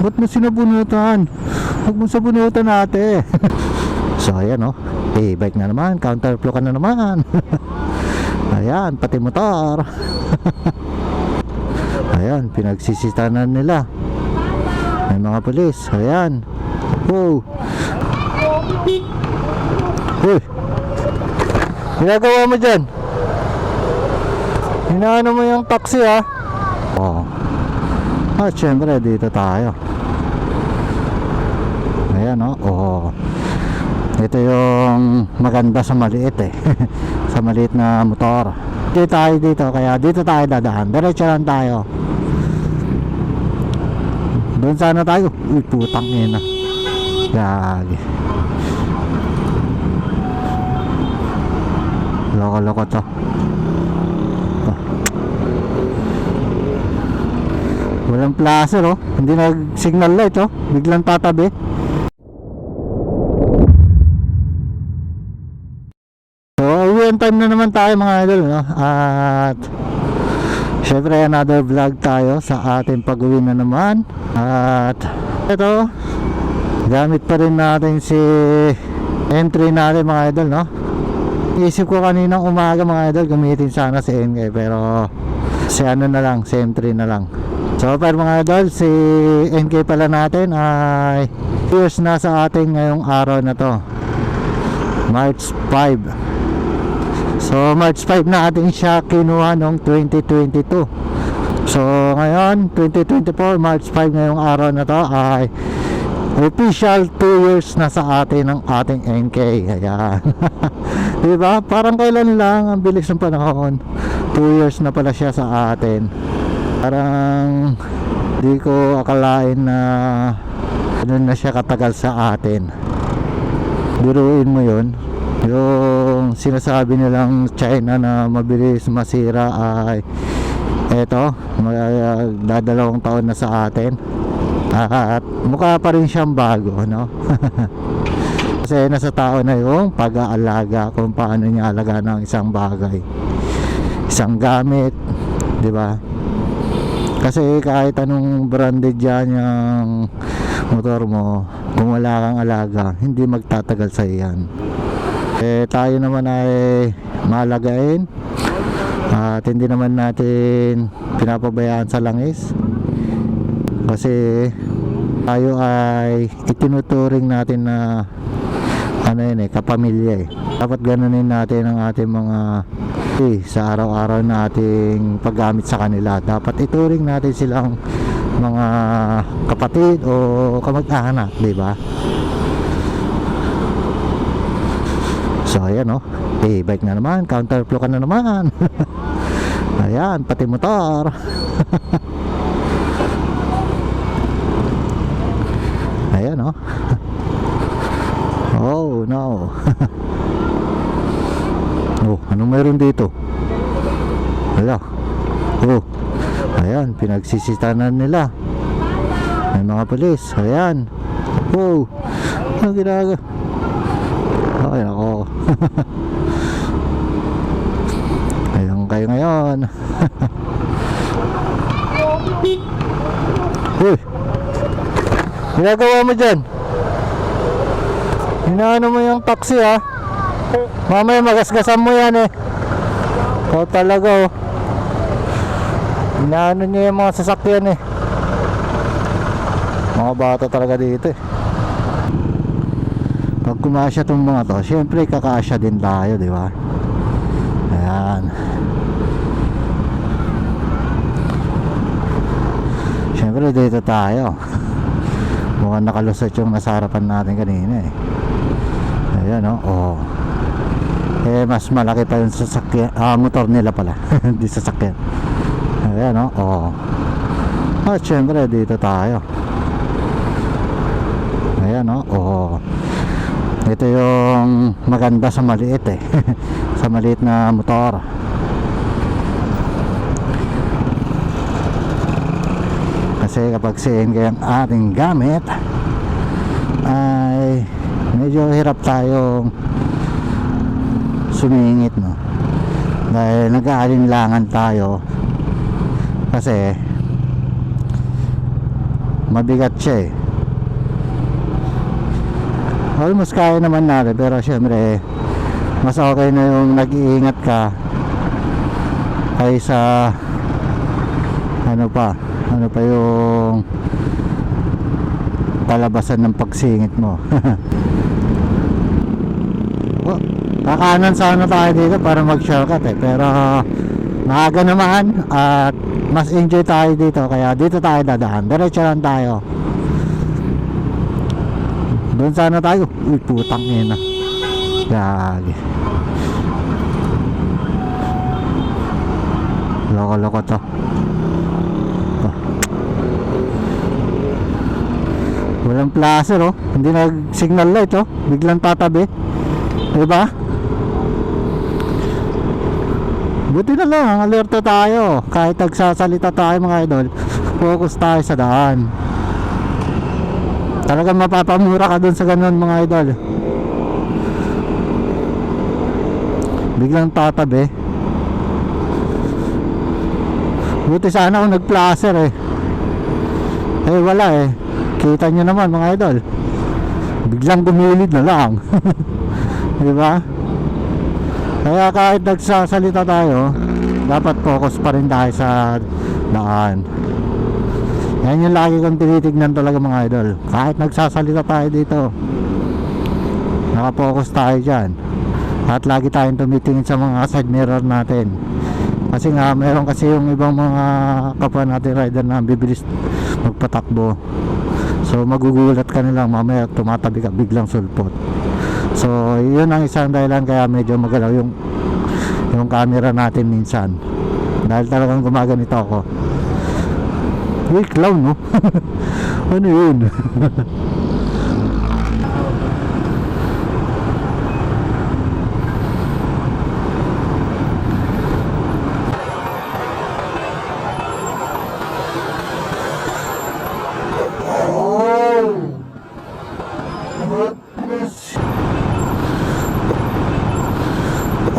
Ba't mo sinabunutan? Huwag mo sabunutan ate. So ayan oh, bike na naman, counterflow ka na naman. Ayan, pati motor. Ayan, pinagsisitanan nila. May mga pulis, ayan. Wow. Uy, ginagawa mo dyan? Hinaano mo yung taxi ha? Oh. Ah, syempre dito tayo. Ayan oh, oh. Ito yung maganda sa maliit eh. Sa maliit na motor. Dito tayo dito, kaya dito tayo dadaan. Diretso lang tayo. Doon sana tayo. Uy, putang ina. Gagi. Loko-loko to. Walang placer oh. Hindi nag-signal light oh. Biglang tatabi. So, uwian time na naman tayo mga idol no? At syempre another vlog tayo sa ating pag-uwi na naman. At ito, gamit pa rin natin si M3 natin mga idol no? Isip ko kaninang umaga mga idol gamitin sana si NK, pero si ano na lang, si M3 na lang. So pero mga idol, si NK pala natin ay years na sa ating ngayong araw na to, March 5. So March 5 na ating siya kinuha noong 2022. So ngayon 2024 March 5 ngayong araw na to ay official 2 years na sa atin ng ating NK. Ayan. Diba? Parang kailan lang, ang bilis ng panahon. 2 years na pala siya sa atin. Parang di ko akalain na ano na siya katagal sa atin. Biruin mo yun, yung sinasabi nilang China na mabilis masira ay eto, dadalawang taon na sa atin. At mukha pa rin siyang bago no? Kasi nasa tao na yung pag-aalaga kung paano niya alagaan ng isang bagay, isang gamit, di ba? Kasi kahit anong branded yan yung motor mo, kung wala kang alaga, hindi magtatagal sa iyan. Eh tayo naman ay malagain at hindi naman natin pinapabayaan sa langis. Kasi tayo ay itinuturing natin na ano yun eh, kapamilya eh. Dapat ganunin natin ang ating mga sa araw-araw nating paggamit sa kanila. Dapat ituring natin silang mga kapatid o kamag-anak, di ba? So ayan oh, bike na naman, counterflow ka na naman. Ayan, pati motor. Ayan oh. Oh no. Oh, anong meron dito? Wala. Oh, ayan, pinagsisitanan nila. May mga pulis, ayan. Oh, ano ginagawa? Ay ako. Ayan kayo ngayon. Uy, ginagawa mo dyan? Hinaano mo yung taxi ha? Mamaya magasgasan mo yan eh. O talaga oh. Hinaano niya yung mga sasakyan eh. Mga bata talaga dito eh. Pag kumasya itong mga to, syempre kakasya din tayo, di ba? Ayan. Syempre dito tayo. Mukhang nakalusot yung nasa harapan natin kanina eh. Ayan oh, oh. Eh mas malaki pa yung sasakyan, motor nila pala. Hindi sasakyan. Ayan oh, oh. At syempre dito tayo. Ayan oh, oh. Ito yung maganda sa maliit eh. Sa maliit na motor. Kasi kapag CNG ang ating gamit ay medyo hirap tayong sumingit no, dahil nag-aalinlangan tayo kasi mabigat siya eh. Almost kaya naman natin, pero syempre mas okay na yung nag-iingat ka kaysa ano pa yung kalabasan ng pagsingit mo. Oh, kakanan sana tayo dito para mag shortcut eh, pero maaga naman at mas enjoy tayo dito, kaya dito tayo dadaan. Diretso lang tayo. Doon sana tayo. Uy, putang ina. Gagi. Loko-loko to. Walang placer oh. Hindi nag-signal light oh. Biglang tatabi. Diba? Buti na lang, alerto tayo. Kahit nagsasalita tayo mga idol, focus tayo sa daan. Talagang mapapamura ka dun sa ganun mga idol. Biglang tatabi. Buti sana kung nag-placer eh. Eh wala eh. Kita nyo naman mga idol, biglang gumilid na lang. Diba? Kaya kahit nagsasalita tayo, dapat focus pa rin tayo sa daan. Yan yung lagi kong tinitignan talaga mga idol. Kahit nagsasalita tayo dito, nakapokus tayo dyan. At lagi tayong tumitingin sa mga side mirror natin. Kasi nga meron kasi yung ibang mga kapwa natin rider na bibilis magpatakbo. So magugulat ka nilang mamaya tumatabi ka, biglang sulpot. So yun ang isang dahilan kaya medyo magalaw yung camera natin minsan. Dahil talagang gumaganito ako. Uy, clown no? Ano yun?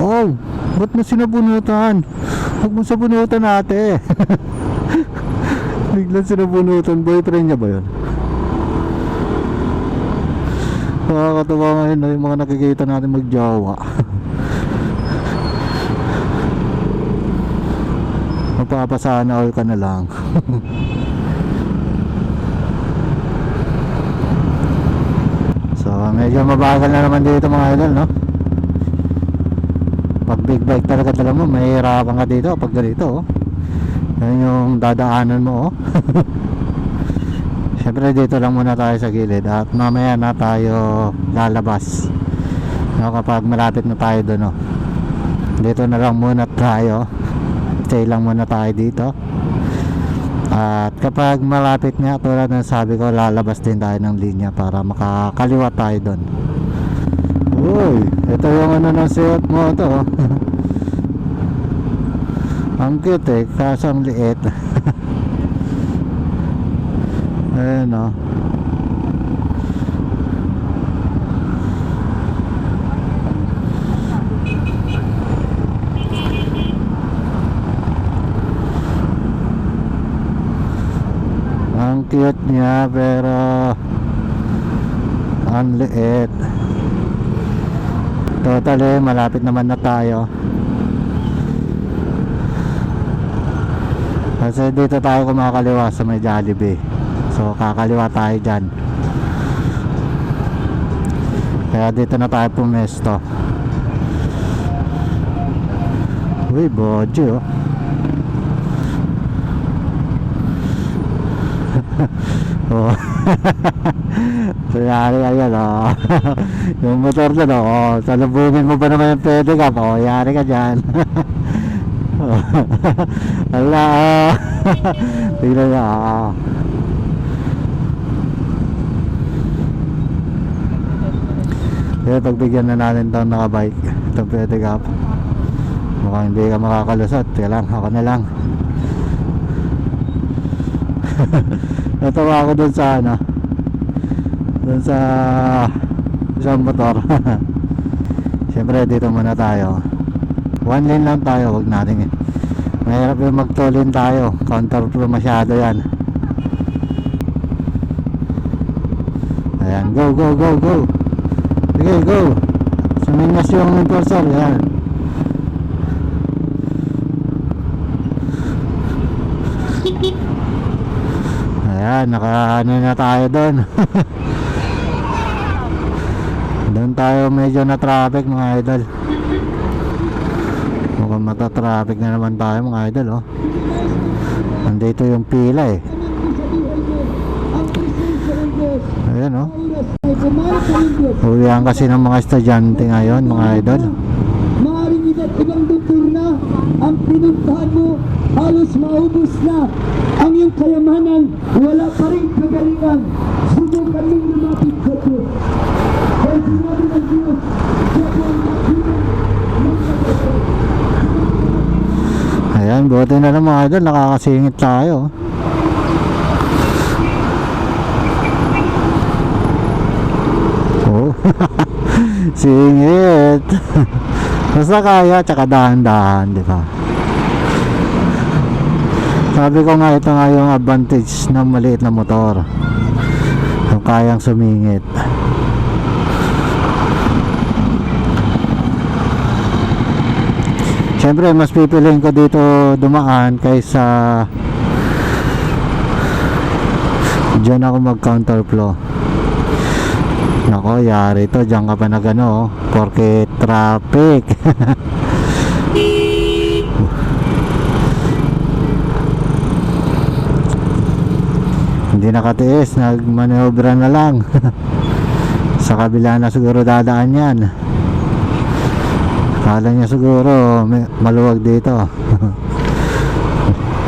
Oh, ba't mo sinabunutan? Huwag mo sabunutan ate. Biglang sinabunutan. Boyfriend niya ba yun? Nakakatawa ngayon na yung mga nakikita natin magjawa. Mapapasana all ka na lang. So medyo mabagal na naman dito mga idol no. Pag big bike talaga dala mo, mahihirapan ka dito pag ganito oh. Yan yung dadaanan mo oh. Siyempre dito lang muna tayo sa gilid at mamaya na tayo lalabas no, kapag malapit na tayo doon oh. Dito na lang muna tayo, stay lang muna tayo dito. At kapag malapit nga, tulad ng sabi ko, lalabas din tayo ng linya para makakaliwa tayo doon. Uy, ito yung ano ng suot mo ito oh. Ang cute eh, kaso ang liit. Ayan o. Ang cute niya pero ang liit. Totally malapit naman na tayo. Kasi dito tayo kumakaliwa sa may Jollibee. So kakaliwa tayo dyan. Kaya dito na tayo pumesto. Uy, bodge oh. Oh. So yari ayan oh. Yung motor na no oh. Salubungin mo pa naman yung pedicab oh. Yari ka dyan. Ala oh. Tignan na oh. Kaya pagbigyan na natin itong nakabike, itong pedicab. Mukhang hindi ka makakalusot. Kaya lang, ako na lang. Natawa ako dun sa ano, dun sa isang motor. Siyempre dito muna tayo. One lane lang tayo, wag natin mahirap yung mag-two lane tayo. Counter flow masyado yan. Ayan, go, go, go, go. Sige, go. Suminyas yung enforcer. Ayan. Ayan, naka ano na tayo doon. Doon tayo medyo na traffic mga idol. Mukhang mata-traffic na naman tayo mga idol, oh. Nandito yung pila eh. Ayan, oh. Uwihan kasi ng mga estudyante ngayon mga idol. Maaaring iba't ibang doktor na ang pinuntahan mo, halos maubos na ang iyong kayamanan, wala pa rin kagalingan. Subukan mong lumapit sa Diyos. Dahil sinabi ng Diyos, siya po ang makinig ng kagalingan. Ayan, buti na lang mga idol, nakakasingit tayo. Oh, singit. Basta kaya, tsaka dahan-dahan, di ba? Sabi ko nga, ito nga yung advantage ng maliit na motor. Yung kayang sumingit. Siyempre, mas pipiliin ko dito dumaan kaysa diyan ako mag counterflow. Nako, yari to. Diyan ka pa na gano, porque traffic. Hindi nakatiis, nagmanobra na lang. Sa kabila na siguro dadaan yan. Kala niya siguro maluwag dito.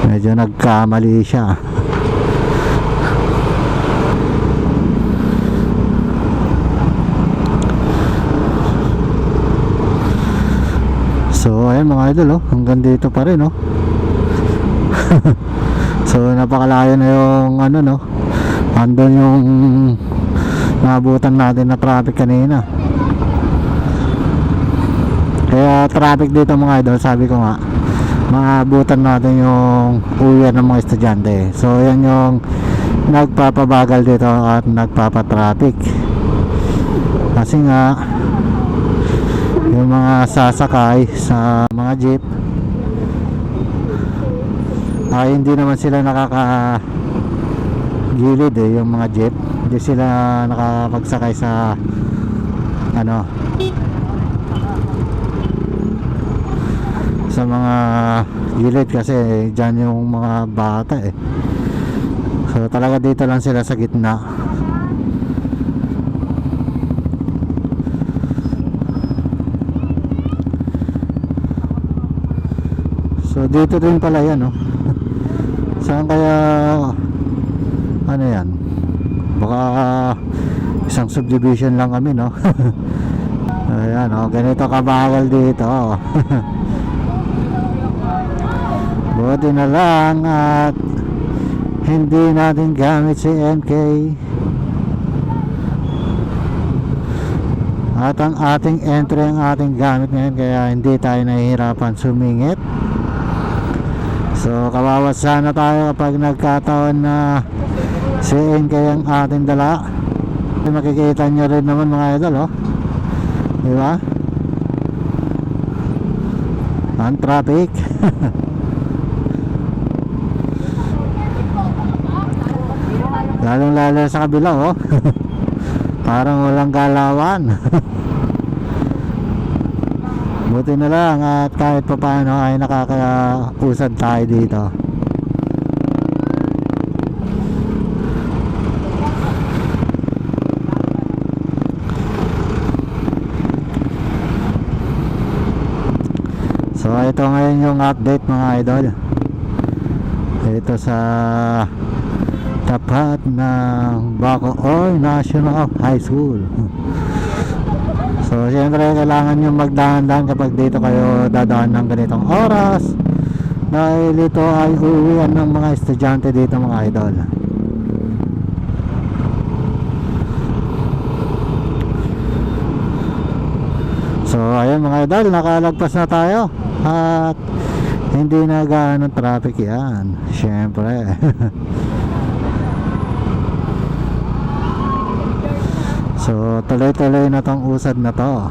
Medyo nagkamali siya. So ayan mga idol, oh, hanggang dito pa rin, oh. So napakalayo na yung ano, no, andun yung nabutan natin na traffic kanina. Kaya traffic dito mga idol, sabi ko nga, maabutan natin yung uwian ng mga estudyante. So yan yung nagpapabagal dito at nagpapatraffic. Kasi nga yung mga sasakay sa mga jeep ay hindi naman sila nakakagilid eh, yung mga jeep hindi sila nakapagsakay sa ano, sa mga gilid kasi dyan yung mga bata eh. So talaga dito lang sila sa gitna. So dito din pala yan, no? Saan kaya ano yan? Baka isang subdivision lang kami, no? Ayan, oh, ganito kabagal dito. Buti na lang at hindi natin gamit si MK. At ang ating entry ang ating gamit ngayon, kaya hindi tayo nahihirapan sumingit. So kawawa sana tayo kapag nagkataon na si MK ang ating dala. Makikita nyo rin naman mga idol, oh. Diba? Ang traffic. Lalong lalo sa kabila, oh. Parang walang galawan. Buti na lang at kahit pa paano ay nakakausad tayo dito. So ito ngayon yung update mga idol. Ito sa tapat ng Bacoor National High School. So siyempre kailangan nyo magdahan-dahan kapag dito kayo dadaan ng ganitong oras, dahil ito ay uuwian ng mga estudyante dito mga idol. So ayun mga idol, nakalagpas na tayo at hindi na gaano traffic yan, siyempre. So tuloy-tuloy na tong usad na to.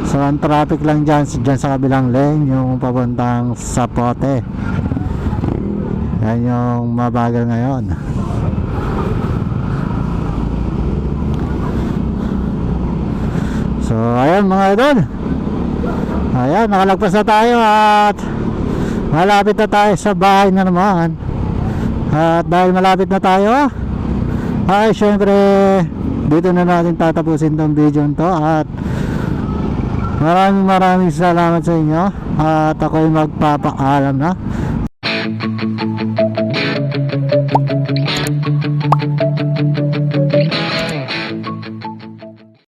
So ang traffic lang dyan sa kabilang lane, yung papuntang Sapote. Yan yung mabagal ngayon. So ayan mga idol, ayan, nakalagpas na tayo at malapit na tayo sa bahay na naman. At dahil malapit na tayo, ay syempre dito na natin tatapusin tong video to. At maraming salamat sa inyo. At ako'y magpapaalam na.